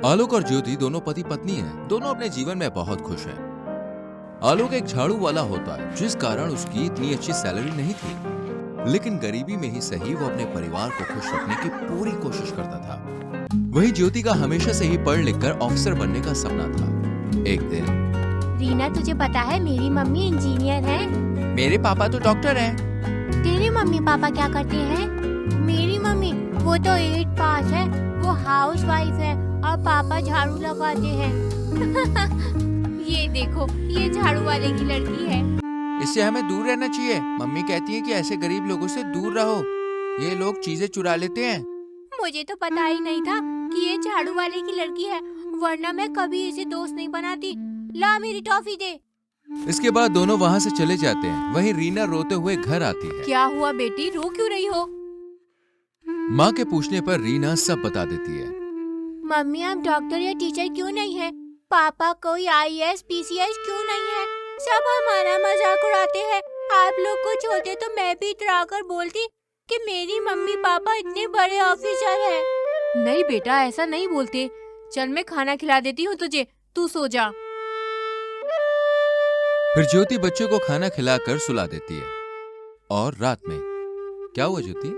आलोक और ज्योति दोनों पति पत्नी हैं। दोनों अपने जीवन में बहुत खुश हैं। आलोक एक झाड़ू वाला होता है, जिस कारण उसकी इतनी अच्छी सैलरी नहीं थी, लेकिन गरीबी में ही सही वो अपने परिवार को खुश रखने की पूरी कोशिश करता था। वहीं ज्योति का हमेशा से ही पढ़ लिख कर ऑफिसर बनने का सपना था। एक दिन, रीना, तुझे पता है मेरी मम्मी इंजीनियर है। मेरे पापा तो डॉक्टर हैं। तेरे मम्मी पापा क्या करते हैं? मेरी मम्मी वो तो 8 पास है, वो हाउस वाइफ है और पापा झाड़ू लगाते हैं। ये देखो, ये झाड़ू वाले की लड़की है। इससे हमें दूर रहना चाहिए। मम्मी कहती है कि ऐसे गरीब लोगों से दूर रहो, ये लोग चीजें चुरा लेते हैं। मुझे तो पता ही नहीं था कि ये झाड़ू वाले की लड़की है, वरना मैं कभी इसे दोस्त नहीं बनाती। ला मेरी टॉफी दे। इसके बाद दोनों वहाँ से चले जाते हैं। वहीं रीना रोते हुए घर आती है। क्या हुआ बेटी, रो क्यों रही हो? माँ के पूछने पर रीना सब बता देती है। मम्मी, आप डॉक्टर या टीचर क्यों नहीं है? पापा कोई IAS PCS क्यों नहीं है? सब हमारा मजाक उड़ाते हैं। आप लोग कुछ होते तो मैं भी इतरा कर बोलती कि मेरी मम्मी पापा इतने बड़े ऑफिसर हैं। नहीं बेटा, ऐसा नहीं बोलते। चल, मैं खाना खिला देती हूँ तुझे, तू सो जा। फिर ज्योति बच्चों को खाना खिलाकर सुला देती है। और रात में, क्या हुआ ज्योति,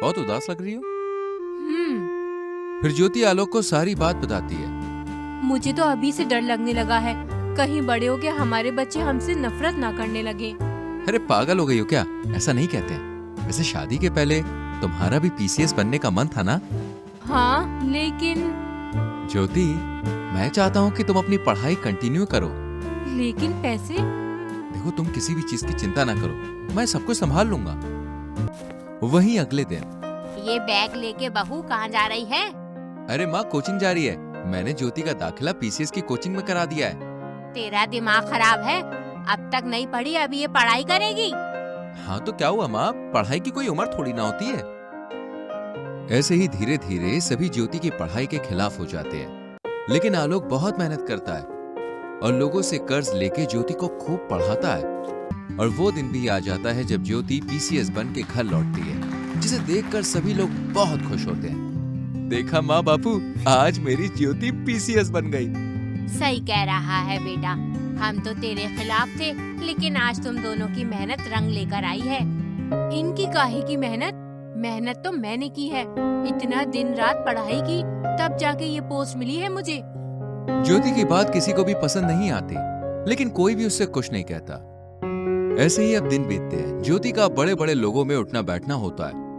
बहुत उदास लग रही हो? फिर ज्योति आलोक को सारी बात बताती है। मुझे तो अभी से डर लगने लगा है, कहीं बड़े हो के हमारे बच्चे हमसे नफरत ना करने लगे। अरे पागल हो गई हो क्या? ऐसा नहीं कहते। वैसे शादी के पहले तुम्हारा भी PCS बनने का मन था ना? हाँ, लेकिन ज्योति, मैं चाहता हूँ कि तुम अपनी पढ़ाई कंटिन्यू करो। लेकिन पैसे? देखो, तुम किसी भी चीज की चिंता ना करो, मैं सब कुछ संभाल लूंगा। वहीं अगले दिन, ये बैग लेके बहू कहाँ जा रही है? अरे माँ, कोचिंग जा रही है। मैंने ज्योति का दाखिला PCS की कोचिंग में करा दिया है। तेरा दिमाग खराब है, अब तक नहीं पढ़ी, अभी ये पढ़ाई करेगी? हाँ तो क्या हुआ माँ, पढ़ाई की कोई उम्र थोड़ी ना होती है। ऐसे ही धीरे धीरे सभी ज्योति की पढ़ाई के खिलाफ हो जाते हैं, लेकिन आलोक बहुत मेहनत करता है और लोगों से कर्ज लेके ज्योति को खूब पढ़ाता है। और वो दिन भी आ जाता है जब ज्योति PCS बन के घर लौटती है, जिसे देखकर सभी लोग बहुत खुश होते हैं। देखा माँ बापू, आज मेरी ज्योति PCS बन गई। सही कह रहा है बेटा, हम तो तेरे खिलाफ थे, लेकिन आज तुम दोनों की मेहनत रंग लेकर आई है। इनकी काहे की मेहनत? मेहनत तो मैंने की है, इतना दिन रात पढ़ाई की, तब जाके ये पोस्ट मिली है मुझे। ज्योति की बात किसी को भी पसंद नहीं आती, लेकिन कोई भी उससे कुछ नहीं कहता। ऐसे ही अब दिन बीतते हैं। ज्योति का बड़े बड़े लोगों में उठना बैठना होता है,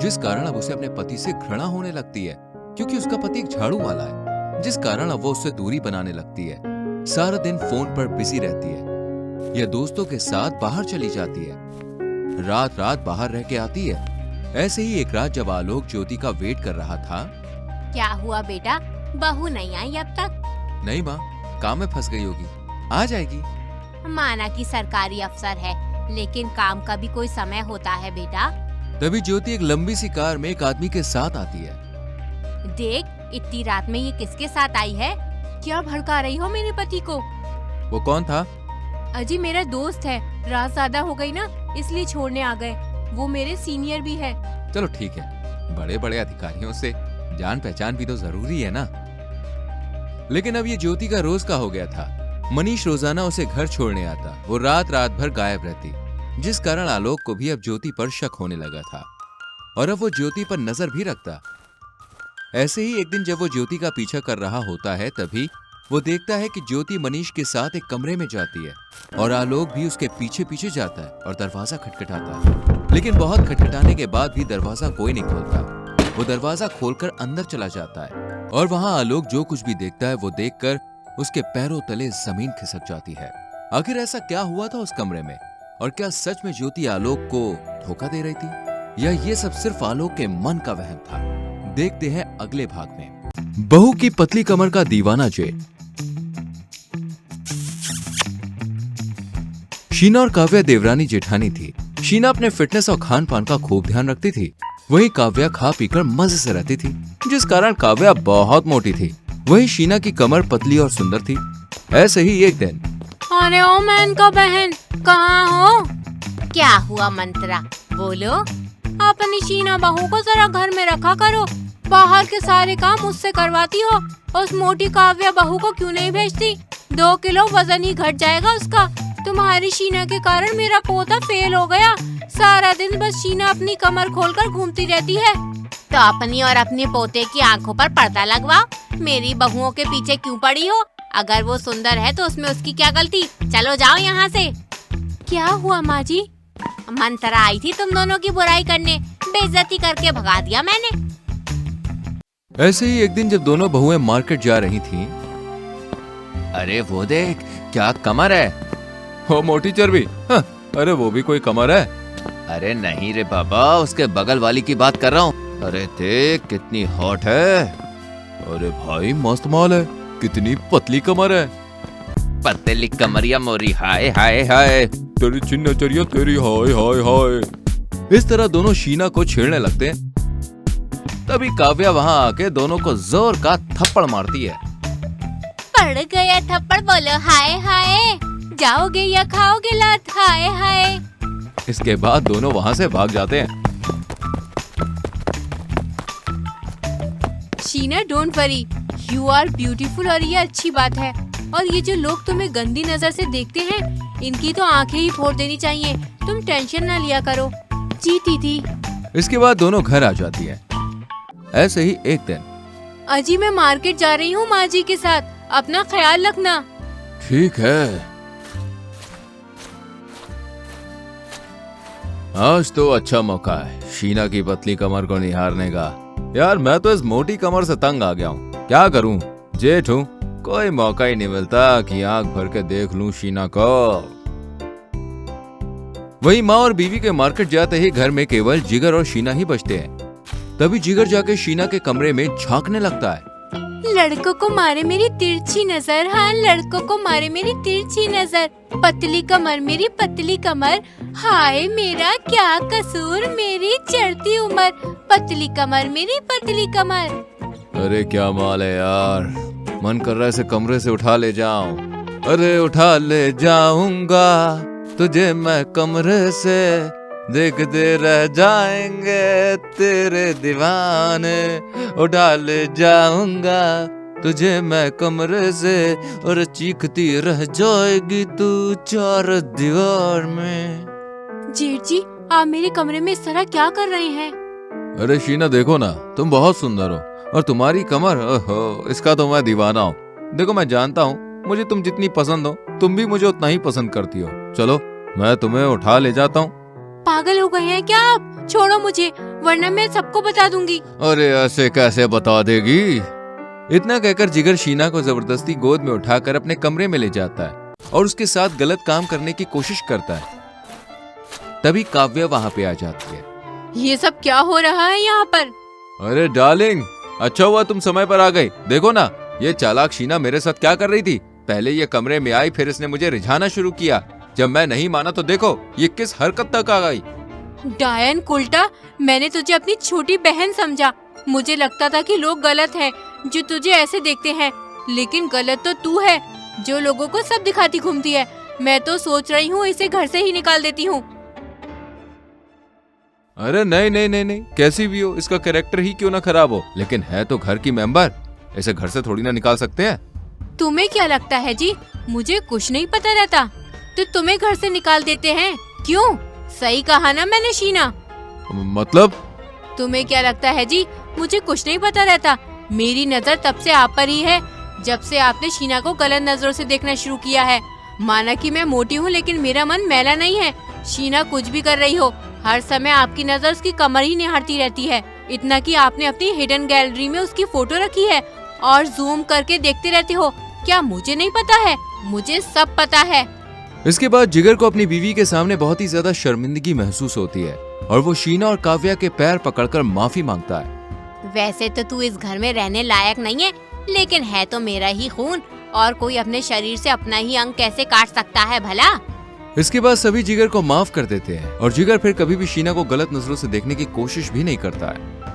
जिस कारण अब उसे अपने पति से घृणा होने लगती है, क्योंकि उसका पति एक झाड़ू वाला है, जिस कारण अब वो उससे दूरी बनाने लगती है। सारा दिन फोन पर बिजी रहती है या दोस्तों के साथ बाहर चली जाती है, रात रात बाहर रह के आती है। ऐसे ही एक रात जब आलोक ज्योति का वेट कर रहा था। क्या हुआ बेटा, बहू नहीं आई अब तक? नहीं माँ, काम में फंस गई होगी, आ जाएगी। माना कि सरकारी अफसर है, लेकिन काम का भी कोई समय होता है बेटा। तभी ज्योति एक लंबी सी कार में एक आदमी के साथ आती है। देख, इतनी रात में ये किसके साथ आई है? क्या भड़का रही हो मेरे पति को? वो कौन था? अजी, मेरा दोस्त है, रात ज्यादा हो गई ना, इसलिए छोड़ने आ गए। वो मेरे सीनियर भी है। चलो ठीक है, बड़े बड़े अधिकारियों से जान पहचान भी तो जरूरी है ना। लेकिन अब ये ज्योति का रोज का हो गया था। मनीष रोजाना उसे घर छोड़ने आता, वो रात रात भर गायब रहती, जिस कारण आलोक को भी अब ज्योति पर शक होने लगा था और अब वो ज्योति पर नजर भी रखता। ऐसे ही एक दिन जब वो ज्योति का पीछा कर रहा होता है, तभी वो देखता है कि ज्योति मनीष के साथ एक कमरे में जाती है और आलोक भी उसके पीछे पीछे जाता है और दरवाजा खटखटाता है। लेकिन बहुत खटखटाने के बाद भी दरवाजा कोई नहीं खोलता। वो दरवाजा खोलकर अंदर चला जाता है और वहां आलोक जो कुछ भी देखता है वो देखकर उसके पैरों तले जमीन खिसक जाती है। आखिर ऐसा क्या हुआ था उस कमरे में, और क्या सच में ज्योति आलोक को धोखा दे रही थी, या ये सब सिर्फ आलोक के मन का वहम था? देखते हैं अगले भाग में। बहू की पतली कमर का दीवाना जे। शीना और काव्या देवरानी जेठानी थी। शीना अपने फिटनेस और खान पान का खूब ध्यान रखती थी, वहीं काव्या खा पीकर मजे से रहती थी, जिस कारण काव्या बहुत मोटी थी। वहीं शीना की कमर पतली और सुंदर थी। ऐसे ही एक दिन, अरे ओ मैन का बहन, कहाँ हो? क्या हुआ मंत्रा, बोलो। अपनी शीना बहू को जरा घर में रखा करो, बाहर के सारे काम मुझसे करवाती हो। उस मोटी काव्या बहू को क्यों नहीं भेजती? 2 किलो वजन ही घट जाएगा उसका। तुम्हारी शीना के कारण मेरा पोता फेल हो गया। सारा दिन बस शीना अपनी कमर खोलकर घूमती रहती है। तो अपनी और अपने पोते की आंखों पर पर्दा लगवाओ। मेरी बहुओं के पीछे क्यों पड़ी हो? अगर वो सुंदर है तो उसमें उसकी क्या गलती? चलो जाओ यहाँ से। क्या हुआ माँ जी? मंत्रा आई थी तुम दोनों की बुराई करने, बेइज्जती करके भगा दिया मैंने। ऐसे ही एक दिन जब दोनों बहुएं मार्केट जा रही थीं, अरे वो देख, क्या कमर है। हो मोटी चर्बी। हाँ, अरे वो भी कोई कमर है? अरे नहीं रे बाबा, उसके बगल वाली की बात कर रहा हूँ। अरे देख कितनी हॉट है। अरे भाई मस्त माल है, कितनी पतली कमर है। पतली कमरिया मोरी हाय हाय हाय, तेरी चिन्ह चरिया तेरी हाय हाय हाय। इस तरह दोनों शीना को छेड़ने लगते हैं। तभी काव्या वहाँ आके दोनों को जोर का थप्पड़ मारती है। पड़ गया थप्पड़, बोलो हाय हाय। जाओगे या खाओगे लात, हाय हाय। इसके बाद दोनों वहाँ से भाग जाते हैं। Sheena don't worry, you are beautiful और ये अच्छी बात है। और ये जो लोग तुम्हें गंदी नजर से देखते हैं, इनकी तो आंखें ही फोड़ देनी चाहिए। तुम टेंशन ना लिया करो। जी दीदी। इसके बाद दोनों घर आ जाती है। ऐसे ही एक दिन, अजी मैं मार्केट जा रही हूँ माँ जी के साथ, अपना ख्याल रखना। ठीक है। आज तो अच्छा मौका है शीना की पतली कमर को निहारने का। यार मैं तो इस मोटी कमर से तंग आ गया हूँ, क्या करूँ? जेठ हूँ, कोई मौका ही नहीं मिलता कि आंख भर के देख लूं शीना को। वही माँ और बीवी के मार्केट जाते ही घर में केवल जिगर और शीना ही बचते हैं। तभी जिगर जाके शीना के कमरे में झांकने लगता है। लड़कों को मारे मेरी तिरछी नजर, हाँ लड़कों को मारे मेरी तिरछी नजर। पतली कमर मेरी पतली कमर, हाय मेरा क्या कसूर, मेरी चढ़ती उम्र। पतली कमर मेरी पतली कमर। अरे क्या माल है यार, मन कर रहा है इसे कमरे से उठा ले जाऊं। अरे उठा ले जाऊंगा तुझे मैं कमरे से, देखते रह जाएंगे तेरे दीवाने। उठा ले जाऊंगा तुझे मैं कमरे से, और चीखती रह जाएगी तू चार दीवार में। जेठ जी आप मेरे कमरे में इस तरह क्या कर रहे हैं? अरे शीना देखो ना, तुम बहुत सुंदर हो और तुम्हारी कमर, ओहो, इसका तो मैं दीवाना हूँ। देखो मैं जानता हूँ मुझे तुम जितनी पसंद हो, तुम भी मुझे उतना ही पसंद करती हो। चलो मैं तुम्हें उठा ले जाता हूँ। पागल हो गए हैं क्या आप? छोड़ो मुझे, वरना मैं सबको बता दूंगी। अरे ऐसे कैसे बता देगी? इतना कहकर जिगर शीना को जबरदस्ती गोद में उठाकर अपने कमरे में ले जाता है और उसके साथ गलत काम करने की कोशिश करता है। तभी काव्या वहाँ पे आ जाती है। ये सब क्या हो रहा है यहाँ पर? अरे डार्लिंग, अच्छा हुआ तुम समय पर आ गई। देखो ना, ये चालाक शीना मेरे साथ क्या कर रही थी। पहले ये कमरे में आई, फिर इसने मुझे रिझाना शुरू किया। जब मैं नहीं माना तो देखो ये किस हरकत तक आ गई। डायन कुल्टा, मैंने तुझे अपनी छोटी बहन समझा। मुझे लगता था कि लोग गलत हैं जो तुझे ऐसे देखते हैं, लेकिन गलत तो तू है जो लोगों को सब दिखाती घूमती है। मैं तो सोच रही हूँ इसे घर से ही निकाल देती हूँ। अरे नहीं नहीं नहीं नहीं, कैसी भी हो, इसका कैरेक्टर ही क्यों ना खराब हो, लेकिन है तो घर की मेंबर, इसे घर से थोड़ी ना निकाल सकते हैं। तुम्हें क्या लगता है जी, मुझे कुछ नहीं पता रहता तो तुम्हें घर से निकाल देते हैं? क्यों? सही कहा ना मैंने शीना? मतलब? तुम्हें क्या लगता है जी, मुझे कुछ नहीं पता रहता? मेरी नजर तब से आप पर ही है जब से आपने शीना को गलत नजरों से देखना शुरू किया है। माना कि मैं मोटी हूँ, लेकिन मेरा मन मैला नहीं है। शीना कुछ भी कर रही हो, हर समय आपकी नजर उसकी कमर ही निहारती रहती है। इतना कि आपने अपनी हिडन गैलरी में उसकी फोटो रखी है और जूम करके देखते रहते हो। क्या मुझे नहीं पता है? मुझे सब पता है। इसके बाद जिगर को अपनी बीवी के सामने बहुत ही ज्यादा शर्मिंदगी महसूस होती है और वो शीना और काव्या के पैर पकड़कर माफी मांगता है। वैसे तो तू इस घर में रहने लायक नहीं है, लेकिन है तो मेरा ही खून, और कोई अपने शरीर से अपना ही अंग कैसे काट सकता है भला? इसके बाद सभी जिगर को माफ कर देते हैं और जिगर फिर कभी भी शीना को गलत नजरों से देखने की कोशिश भी नहीं करता है।